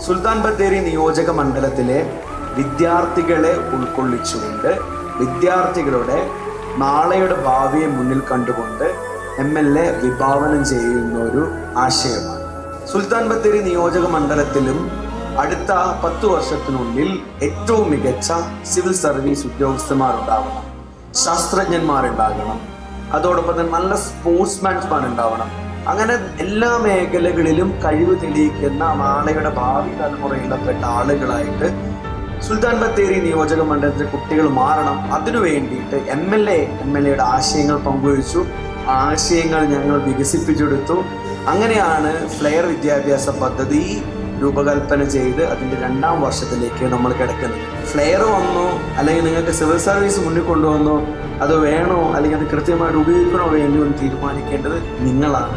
സുൽത്താൻ ബത്തേരി നിയോജക മണ്ഡലത്തിലെ വിദ്യാർത്ഥികളെ ഉൾക്കൊള്ളിച്ചുകൊണ്ട് വിദ്യാർത്ഥികളുടെ നാളെയുടെ ഭാവിയെ മുന്നിൽ കണ്ടുകൊണ്ട് MLA വിഭാവനം ചെയ്യുന്ന ഒരു ആശയമാണ്. സുൽത്താൻ ബത്തേരി നിയോജക മണ്ഡലത്തിലും അടുത്ത 10 വർഷത്തിനുള്ളിൽ ഏറ്റവും മികച്ച സിവിൽ സർവീസ് ഉദ്യോഗസ്ഥന്മാരുണ്ടാവണം, ശാസ്ത്രജ്ഞന്മാരുണ്ടാകണം, അതോടൊപ്പം തന്നെ നല്ല സ്പോർട്സ്മാൻസ്മാർ ഉണ്ടാവണം. അങ്ങനെ എല്ലാ മേഖലകളിലും കഴിവ് തെളിയിക്കുന്ന നാളെയുടെ ഭാവി തലമുറയിൽപ്പെട്ട ആളുകളായിട്ട് സുൽത്താൻ ബത്തേരി നിയോജക മണ്ഡലത്തിലെ കുട്ടികൾ മാറണം. അതിനു വേണ്ടിയിട്ട് MLAയുടെ ആശയങ്ങൾ പങ്കുവച്ചു. ആശയങ്ങൾ ഞങ്ങൾ വികസിപ്പിച്ചെടുത്തു. അങ്ങനെയാണ് ഫ്ലെയർ വിദ്യാഭ്യാസ പദ്ധതി രൂപകൽപ്പന ചെയ്ത് അതിൻ്റെ 2ാം വർഷത്തിലേക്ക് നമ്മൾ കിടക്കുന്നത്. ഫ്ലെയർ വന്നോ അല്ലെങ്കിൽ നിങ്ങൾക്ക് സിവിൽ സർവീസ് മുന്നിൽ കൊണ്ടുവന്നോ, അത് വേണോ അല്ലെങ്കിൽ അത് കൃത്യമായിട്ട് ഉപയോഗിക്കണോ വേണ്ടോ എന്ന് തീരുമാനിക്കേണ്ടത് നിങ്ങളാണ്.